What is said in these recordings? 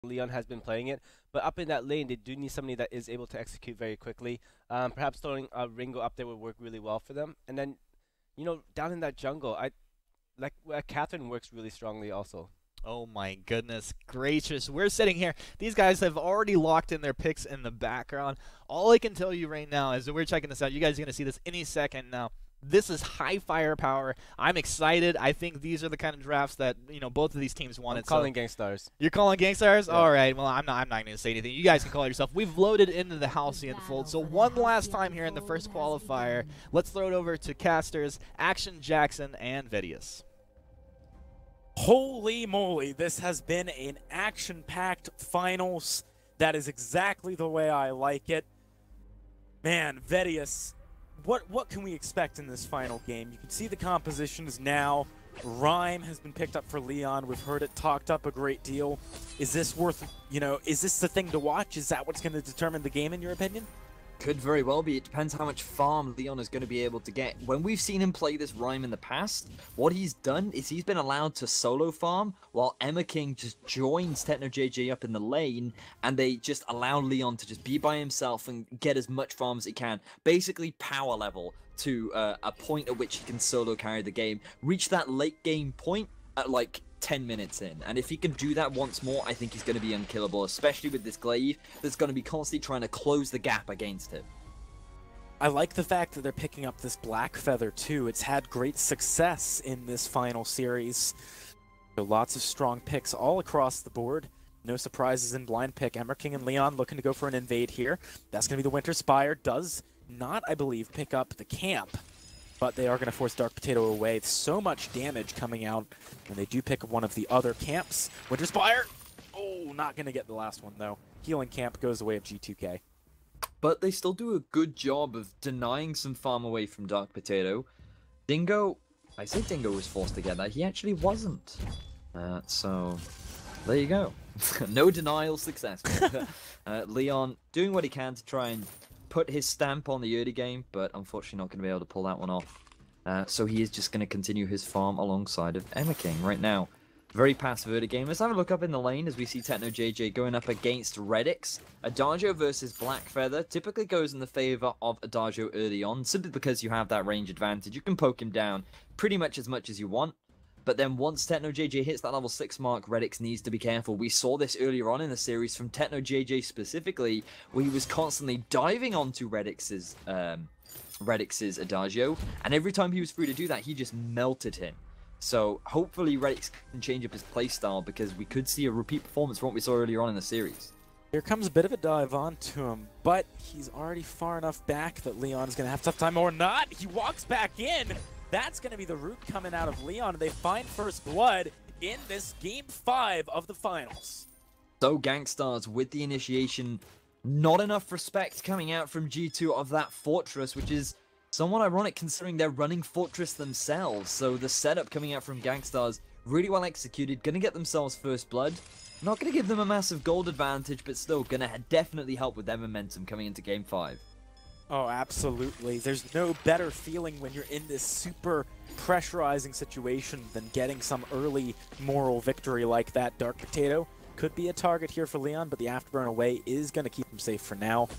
Leon has been playing it. But up in that lane, they do need somebody that is able to execute very quickly. Perhaps throwing a Ringo up there would work really well for them. And then, down in that jungle, I like Catherine works really strongly also. Oh my goodness gracious. We're sitting here. These guys have already locked in their picks in the background. All I can tell you right now is that we're checking this out. You guys are going to see this any second now. This is high firepower. I'm excited. I think these are the kind of drafts that, both of these teams wanted. I'm calling Gankstars. You're calling Gankstars? Yeah. All right. Well, I'm not going to say anything. You guys can call it yourself. We've loaded into the Halcyon fold. So one last time here in the first qualifier, let's throw it over to casters, Action Jackson, and Vidius. Holy moly, this has been an action-packed finals. That is exactly the way I like it. Man, Vidius, what can we expect in this final game? You can see the compositions now. Rhyme has been picked up for Leon. We've heard it talked up a great deal. Is this worth, is this the thing to watch? Is that what's going to determine the game in your opinion? Could very well be. It depends how much farm Leon is going to be able to get. When we've seen him play this Rhyme in the past, what he's done is he's been allowed to solo farm while Emma King just joins Techno JJ up in the lane, and they just allow Leon to just be by himself and get as much farm as he can. Basically power level to a point at which he can solo carry the game. Reach that late game point at like 10 minutes in, and if he can do that once more, I think he's going to be unkillable, especially with this glaive that's going to be constantly trying to close the gap against him. I like the fact that they're picking up this Black Feather too. It's had great success in this final series. So lots of strong picks all across the board. No surprises in blind pick. Emmer King and Leon looking to go for an invade here. That's going to be the Winter Spire. Does not, I believe, pick up the camp. But they are going to force Dark Potato away. So much damage coming out when they do pick one of the other camps. Winter Spire! Oh, not going to get the last one, though. Healing camp goes away of G2K. But they still do a good job of denying some farm away from Dark Potato. Dingo, I say Dingo was forced to get that. He actually wasn't. So, there you go. No denial success. Leon doing what he can to try and put his stamp on the early game, but unfortunately not going to be able to pull that one off. So he is just going to continue his farm alongside of Emma King right now. Very passive early game. Let's have a look up in the lane as we see Techno JJ going up against Redix. Adagio versus Black Feather typically goes in the favor of Adagio early on, simply because you have that range advantage. You can poke him down pretty much as you want. But then once Techno JJ hits that level 6 mark, Redix needs to be careful. We saw this earlier on in the series from Techno JJ specifically, where he was constantly diving onto Redix's Adagio, and every time he was free to do that, he just melted him. So hopefully Redix can change up his playstyle, because we could see a repeat performance from what we saw earlier on in the series. Here comes a bit of a dive onto him, but he's already far enough back that Leon is going to have a tough time, or not. He walks back in. That's going to be the root coming out of Leon, and they find first blood in this Game 5 of the finals. So Gankstars with the initiation, not enough respect coming out from G2 of that Fortress, which is somewhat ironic considering they're running Fortress themselves. So the setup coming out from Gankstars, really well executed, going to get themselves first blood. Not going to give them a massive gold advantage, but still going to definitely help with their momentum coming into Game 5. Oh, absolutely. There's no better feeling when you're in this super pressurizing situation than getting some early moral victory like that. Dark Potato could be a target here for Leon, but the Afterburn away is going to keep him safe for now.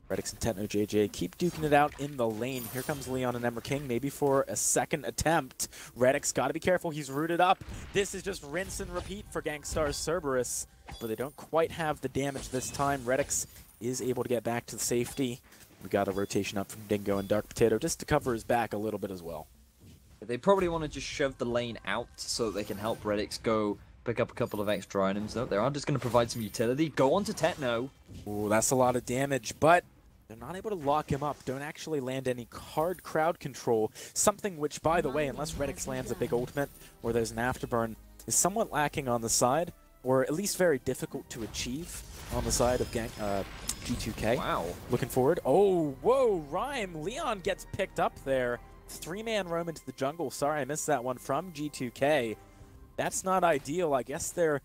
Redix and Techno JJ keep duking it out in the lane. Here comes Leon and Emmer King, maybe for a second attempt. Redix got to be careful. He's rooted up. This is just rinse and repeat for Gankstars Cerebrus, but they don't quite have the damage this time. Redix is able to get back to the safety. We got a rotation up from Dingo and Dark Potato just to cover his back a little bit as well. They probably want to just shove the lane out so that they can help Redix go pick up a couple of extra items. No, they are just going to provide some utility. Go on to Techno. Ooh, that's a lot of damage, but they're not able to lock him up. Don't actually land any hard crowd control. Something which, by the way, unless Redix lands a big ultimate or there's an afterburn, is somewhat lacking on the side, or at least very difficult to achieve on the side of G2K. Wow. Looking forward. Oh, whoa, Rhyme. Leon gets picked up there. 3-man roam into the jungle. Sorry, I missed that one from G2K. That's not ideal. I guess they're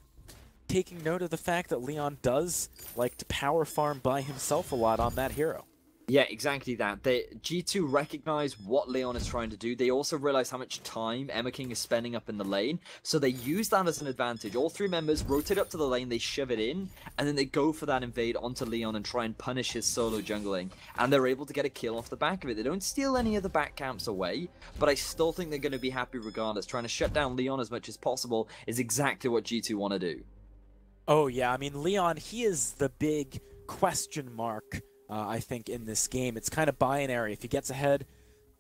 taking note of the fact that Leon does like to power farm by himself a lot on that hero. Yeah, exactly that. G2 recognize what Leon is trying to do. They also realize how much time Emma King is spending up in the lane. So they use that as an advantage. All three members rotate up to the lane, they shove it in, and then they go for that invade onto Leon and try and punish his solo jungling. And they're able to get a kill off the back of it. They don't steal any of the back camps away, but I still think they're going to be happy regardless. Trying to shut down Leon as much as possible is exactly what G2 want to do. Oh yeah, I mean, Leon, he is the big question mark. I think in this game, it's kind of binary. If he gets ahead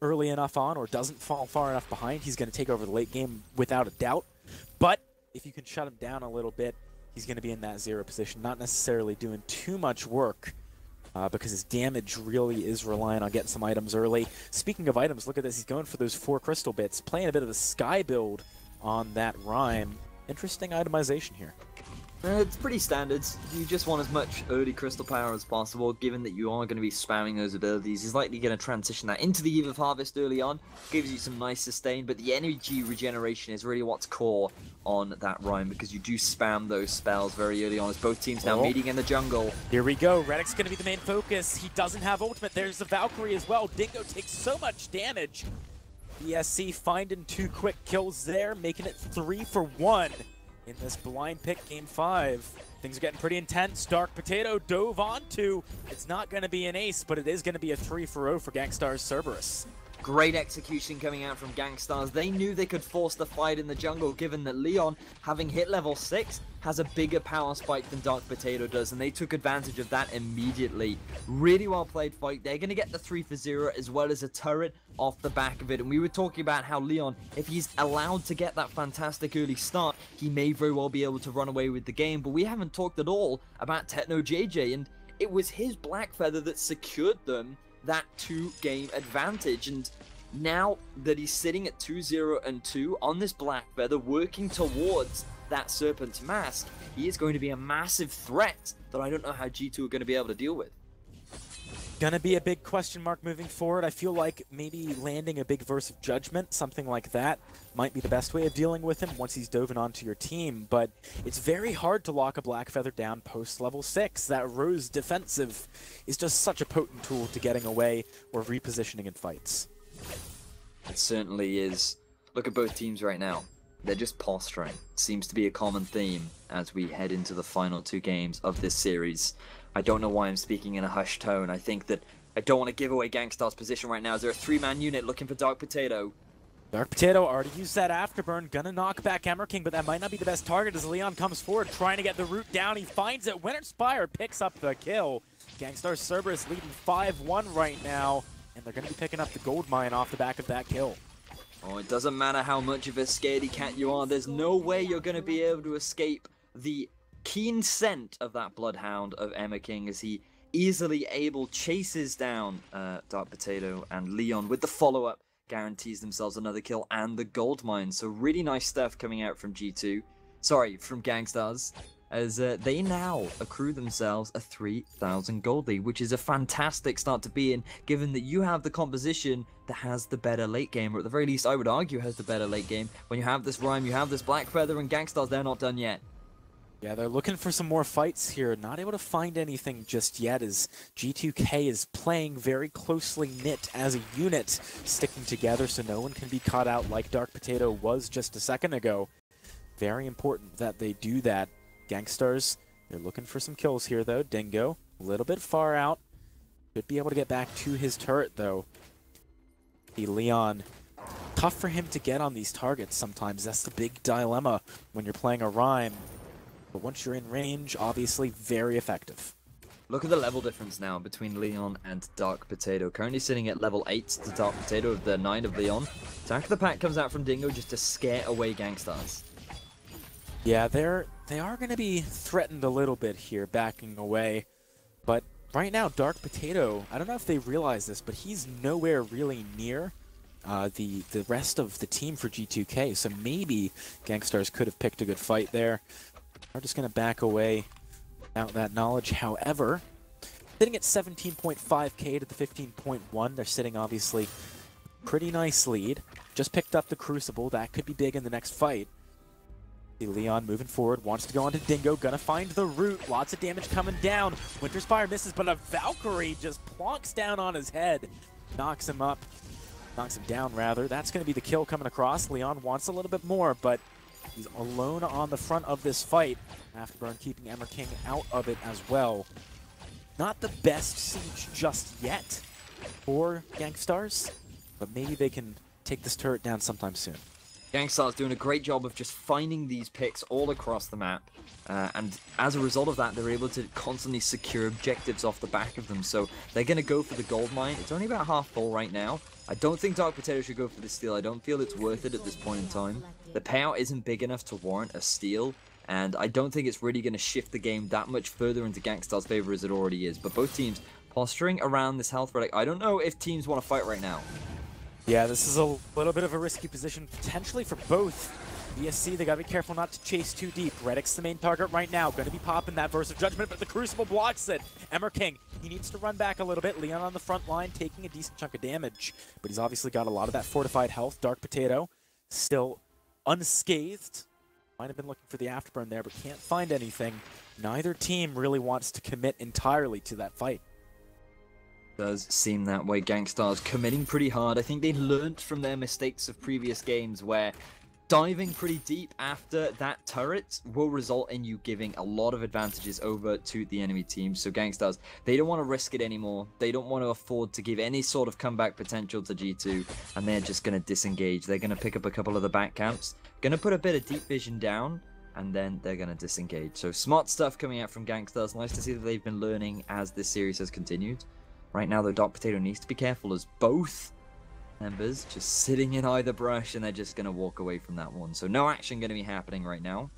early enough on or doesn't fall far enough behind, he's going to take over the late game without a doubt. But if you can shut him down a little bit, he's going to be in that 0 position, not necessarily doing too much work because his damage really is relying on getting some items early. Speaking of items, look at this. He's going for those 4 crystal bits, playing a bit of the sky build on that rhyme. Interesting itemization here. It's pretty standard. You just want as much early crystal power as possible, given that you are going to be spamming those abilities. He's likely going to transition that into the Eve of Harvest early on, gives you some nice sustain, but the energy regeneration is really what's core on that rhyme, because you do spam those spells very early on, as both teams now meeting in the jungle. Here we go. Reddick's going to be the main focus. He doesn't have ultimate. There's the Valkyrie as well. Dingo takes so much damage. ESC finding 2 quick kills there, making it 3 for 1. In this blind pick game 5. Things are getting pretty intense. Dark Potato dove onto. It's not going to be an ace, but it is going to be a 3 for 0 for Gankstars Cerebrus. Great execution coming out from Gankstars. They knew they could force the fight in the jungle, given that Leon, having hit level 6, has a bigger power spike than Dark Potato does, and they took advantage of that immediately. Really well played fight. They're going to get the 3 for 0 as well as a turret off the back of it. And we were talking about how Leon, if he's allowed to get that fantastic early start, he may very well be able to run away with the game. But we haven't talked at all about Techno JJ, and it was his Black Feather that secured them that 2-game advantage. And now that he's sitting at 2-0 and 2 on this Black Feather, working towards that Serpent's Mask, he is going to be a massive threat that I don't know how G2 are going to be able to deal with. Gonna be a big question mark moving forward. I feel like maybe landing a big Verse of Judgment, something like that, might be the best way of dealing with him once he's dove onto your team, but it's very hard to lock a Black Feather down post level 6. That Rose defensive is just such a potent tool to getting away or repositioning in fights. It certainly is. Look at both teams right now. They're just posturing. Seems to be a common theme as we head into the final 2 games of this series. I don't know why I'm speaking in a hushed tone. I think that I don't want to give away Gangstar's position right now. Is there a 3-man unit looking for Dark Potato? Dark Potato already used that Afterburn. Gonna knock back Emmer King, but that might not be the best target as Leon comes forward, trying to get the root down. He finds it. Winter Spire picks up the kill. Gangstar Cerberus leading 5-1 right now, and they're going to be picking up the gold mine off the back of that kill. Oh, it doesn't matter how much of a scaredy cat you are. There's no way you're going to be able to escape the keen scent of that Bloodhound of Emma King as he easily chases down Dark Potato, and Leon with the follow-up guarantees themselves another kill and the gold mine. So really nice stuff coming out from G2. Sorry, from Gankstars, as they now accrue themselves a 3,000 gold lead, which is a fantastic start to be in, given that you have the composition that has the better late game, or at the very least I would argue has the better late game. When you have this Rhyme, you have this Black Feather, and Gankstars, they're not done yet. Yeah, they're looking for some more fights here. Not able to find anything just yet as G2K is playing very closely knit as a unit, sticking together so no one can be caught out like Dark Potato was just a second ago. Very important that they do that. Gankstars, they're looking for some kills here though. Dingo, a little bit far out. Should be able to get back to his turret though. The Leon, tough for him to get on these targets sometimes. That's the big dilemma when you're playing a Rhyme. But once you're in range, obviously very effective. Look at the level difference now between Leon and Dark Potato. Currently sitting at level 8 to Dark Potato of the 9 of Leon. Attack of the Pack comes out from Dingo just to scare away Gankstars. Yeah, they are going to be threatened a little bit here, backing away. But right now, Dark Potato, I don't know if they realize this, but he's nowhere really near the rest of the team for G2K. So maybe Gankstars could have picked a good fight there. They're just going to back away without that knowledge. However, sitting at 17.5k to the 15.1, they're sitting obviously pretty nice lead. Just picked up the Crucible. That could be big in the next fight. See Leon moving forward, wants to go onto Dingo, gonna find the root, lots of damage coming down. Winter's Fire misses, but a Valkyrie just plonks down on his head. Knocks him up, knocks him down rather. That's gonna be the kill coming across. Leon wants a little bit more, but he's alone on the front of this fight. Afterburn keeping Emmer King out of it as well. Not the best siege just yet for Gankstars, but maybe they can take this turret down sometime soon. Gankstars doing a great job of just finding these picks all across the map, and as a result of that, they're able to constantly secure objectives off the back of them. So they're going to go for the gold mine. It's only about half full right now. I don't think Dark Potato should go for the steal. I don't feel it's worth it at this point in time. The payout isn't big enough to warrant a steal, and I don't think it's really going to shift the game that much further into Gankstars' favor as it already is. But both teams posturing around this health relic. I don't know if teams want to fight right now. Yeah, this is a little bit of a risky position, potentially for both. BSC, they gotta be careful not to chase too deep. Reddick's the main target right now, gonna be popping that Verse of Judgment, but the Crucible blocks it. Emmer King, he needs to run back a little bit. Leon on the front line, taking a decent chunk of damage, but he's obviously got a lot of that fortified health. Dark Potato, still unscathed. Might have been looking for the afterburn there, but can't find anything. Neither team really wants to commit entirely to that fight. Does seem that way. Gankstars committing pretty hard. I think they learnt from their mistakes of previous games where diving pretty deep after that turret will result in you giving a lot of advantages over to the enemy team. So Gankstars, they don't want to risk it anymore. They don't want to afford to give any sort of comeback potential to G2, and they're just going to disengage. They're going to pick up a couple of the back camps, going to put a bit of deep vision down, and then they're going to disengage. So smart stuff coming out from Gankstars. Nice to see that they've been learning as this series has continued. Right now, though, Dark Potato needs to be careful as both members just sitting in either brush, and they're just going to walk away from that one. So no action going to be happening right now.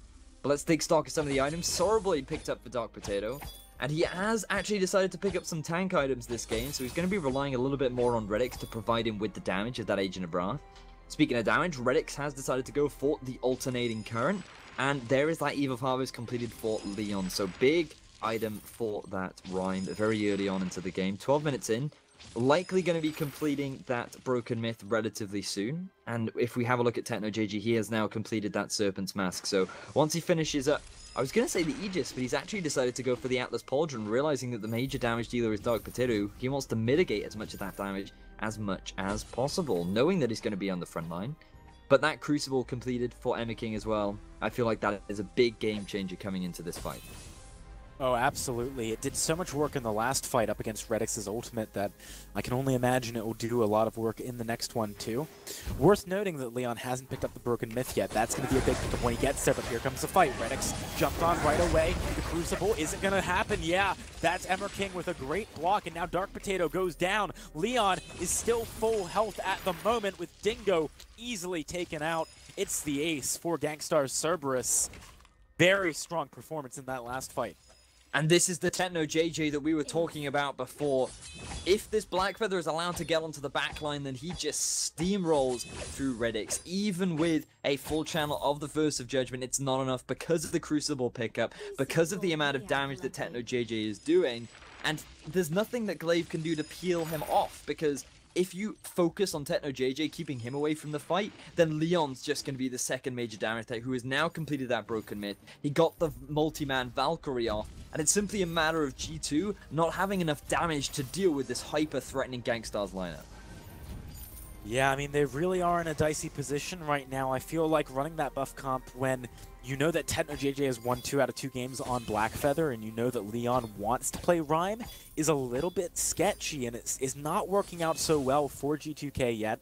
But let's take stock of some of the items. Cerebrus picked up for Dark Potato, and he has actually decided to pick up some tank items this game, so he's going to be relying a little bit more on Redix to provide him with the damage of that Agent of Wrath. Speaking of damage, Redix has decided to go for the Alternating Current, and there is that Eve of Harvest completed for Leon. So big item for that Rhyme very early on into the game. 12 minutes in, likely going to be completing that Broken Myth relatively soon. And if we have a look at TechnoJG, he has now completed that Serpent's Mask. So once he finishes up, I was going to say the Aegis, but he's actually decided to go for the Atlas Pauldron, realizing that the major damage dealer is Dark Potato. He wants to mitigate as much of that damage as much as possible, knowing that he's going to be on the front line. But that Crucible completed for Emmer King as well. I feel like that is a big game changer coming into this fight. Oh, absolutely. It did so much work in the last fight up against Redix's ultimate that I can only imagine it will do a lot of work in the next one, too. Worth noting that Leon hasn't picked up the Broken Myth yet. That's going to be a big pickup when he gets there, but here comes the fight. Redix jumped on right away. The Crucible isn't going to happen. Yeah, that's Emmer King with a great block, and now Dark Potato goes down. Leon is still full health at the moment with Dingo easily taken out. It's the ace for Gankstars Cerebrus. Very strong performance in that last fight. And this is the TechnoJG that we were talking about before. If this Blackfeather is allowed to get onto the backline, then he just steamrolls through Redix. Even with a full channel of the Verse of Judgment, it's not enough because of the Crucible pickup, because of the amount of damage that TechnoJG is doing. And there's nothing that Glaive can do to peel him off, because if you focus on TechnoJG, keeping him away from the fight, then Leon's just going to be the second major damage tech who has now completed that Broken Myth. He got the multi-man Valkyrie off, and it's simply a matter of G2 not having enough damage to deal with this hyper-threatening Gankstars lineup. Yeah, I mean, they really are in a dicey position right now. I feel like running that buff comp when you know that TechnoJJ has won 2 out of 2 games on Blackfeather, and you know that Leon wants to play Rhyme, is a little bit sketchy, and it's not working out so well for G2K yet.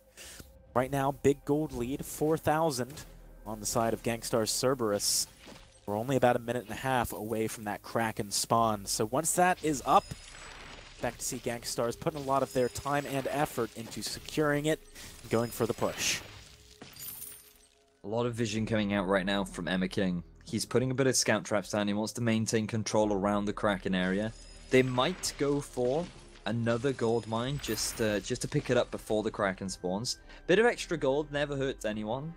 Right now, big gold lead, 4,000 on the side of Gankstars Cerebrus. We're only about a minute and a half away from that Kraken spawn, so once that is up, expect to see Gankstars putting a lot of their time and effort into securing it and going for the push. A lot of vision coming out right now from Emmer King. He's putting a bit of scout traps down. He wants to maintain control around the Kraken area. They might go for another gold mine just to pick it up before the Kraken spawns. Bit of extra gold never hurts anyone.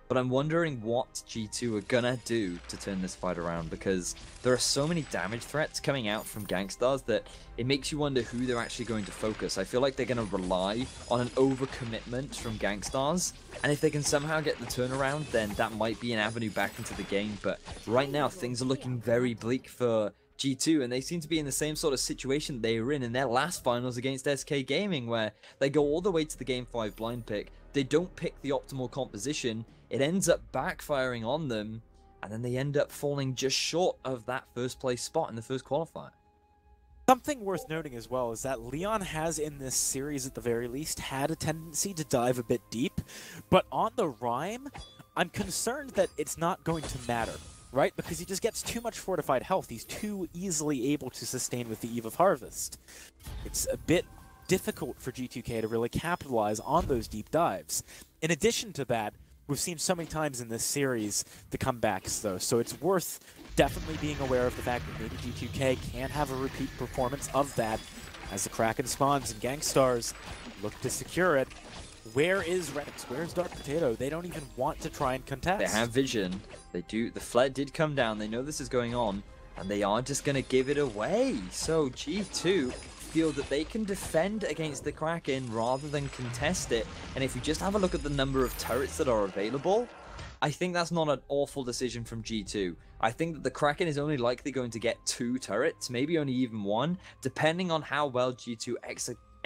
But I'm wondering what G2 are gonna do to turn this fight around, because there are so many damage threats coming out from Gankstars that it makes you wonder who they're actually going to focus. I feel like they're gonna rely on an overcommitment from Gankstars, and if they can somehow get the turnaround, then that might be an avenue back into the game. But right now, things are looking very bleak for G2, and they seem to be in the same sort of situation they were in their last finals against SK Gaming, where they go all the way to the Game 5 blind pick, they don't pick the optimal composition, it ends up backfiring on them, and then they end up falling just short of that first place spot in the first qualifier. Something worth noting as well is that Leon has in this series, at the very least, had a tendency to dive a bit deep, but on the Rhyme, I'm concerned that it's not going to matter, right? Because he just gets too much fortified health. He's too easily able to sustain with the Eve of Harvest. It's a bit difficult for G2K to really capitalize on those deep dives. In addition to that, we've seen so many times in this series the comebacks, though, so it's worth definitely being aware of the fact that maybe G2K can have a repeat performance of that as the Kraken spawns and Gankstars look to secure it. Where is Redix? Where's Dark Potato? They don't even want to try and contest. They have vision. They do. The Fled did come down. They know this is going on, and they are just going to give it away. So G2 feel that they can defend against the Kraken rather than contest it. And if you just have a look at the number of turrets that are available, I think that's not an awful decision from G2. I think that the Kraken is only likely going to get 2 turrets, maybe only even 1, depending on how well G2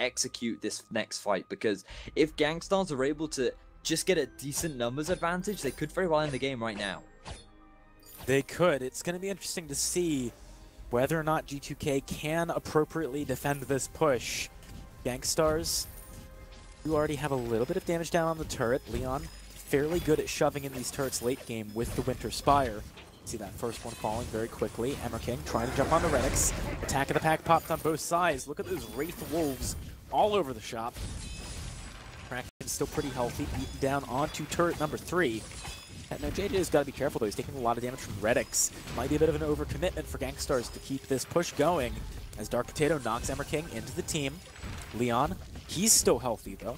execute this next fight. Because if Gankstars are able to just get a decent numbers advantage, they could very well end the game right now. They could. It's going to be interesting to see whether or not G2K can appropriately defend this push. Gankstars, you already have a little bit of damage down on the turret. Leon, fairly good at shoving in these turrets late game with the Winter Spire. See that first one falling very quickly. Emmer King trying to jump on the Redix. Attack of the Pack popped on both sides. Look at those Wraith Wolves all over the shop. Kraken still pretty healthy, beaten down onto turret number 3. Now JJ's got to be careful though, he's taking a lot of damage from Redix. Might be a bit of an overcommitment for Gankstars to keep this push going as Dark Potato knocks Emmer King into the team. Leon, he's still healthy though.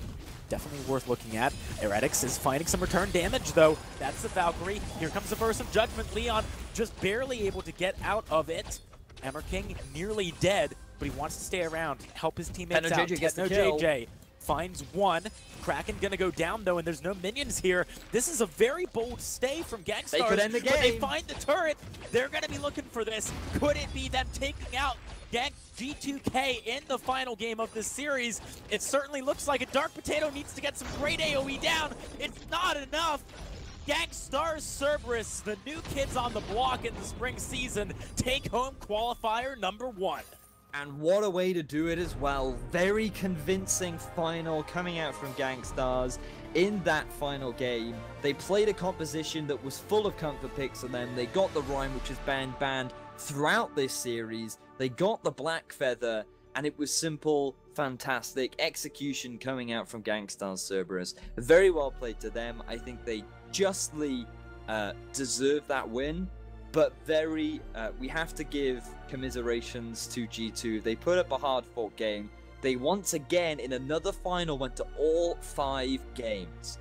Definitely worth looking at. Redix is finding some return damage though. That's the Valkyrie. Here comes the Verse of Judgment. Leon just barely able to get out of it. Emmer King nearly dead, but he wants to stay around, help his teammates out. JJ gets the Techno kill. JJ finds one. Kraken gonna go down though, and there's no minions here. This is a very bold stay from Gankstars. They could end the game. But they find the turret. They're gonna be looking for this. Could it be them taking out G2K in the final game of this series? It certainly looks like it. Dark Potato needs to get some great AoE down. It's not enough. Gankstars Cerebrus, the new kids on the block in the spring season, take home qualifier number 1. And what a way to do it as well. Very convincing final coming out from Gankstars in that final game. They played a composition that was full of comfort picks for them. They got the Rhyme, which has been banned throughout this series. They got the Black Feather, and it was simple, fantastic execution coming out from Gankstars Cerebrus. Very well played to them. I think they justly deserve that win. But we have to give commiserations to G2. They put up a hard-fought game. They once again, in another final, went to all 5 games.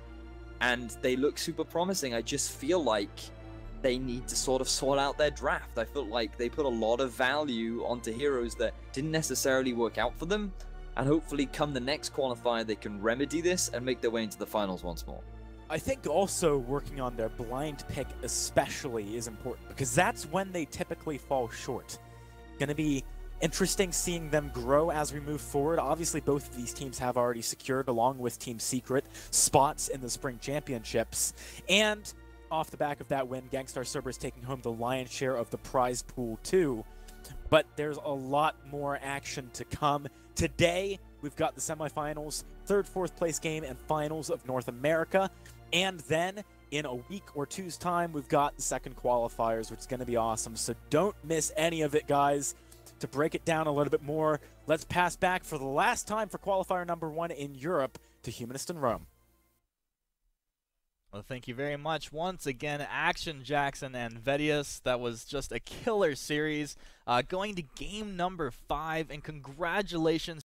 And they look super promising. I just feel like they need to sort of sort out their draft. I feel like they put a lot of value onto heroes that didn't necessarily work out for them. And hopefully, come the next qualifier, they can remedy this and make their way into the finals once more. I think also working on their blind pick especially is important, because that's when they typically fall short. Gonna be interesting seeing them grow as we move forward. Obviously, both of these teams have already secured, along with Team Secret, spots in the Spring Championships. And off the back of that win, Gankstars Cerebrus taking home the lion's share of the prize pool too. But there's a lot more action to come. Today, we've got the semifinals, 3rd, 4th place game, and finals of North America. And then, in a week or two's time, we've got the second qualifiers, which is going to be awesome. So don't miss any of it, guys. To break it down a little bit more, let's pass back for the last time for qualifier number 1 in Europe to Humanist in Rome. Well, thank you very much. Once again, Action Jackson and Vedius. That was just a killer series. Going to game number 5, and congratulations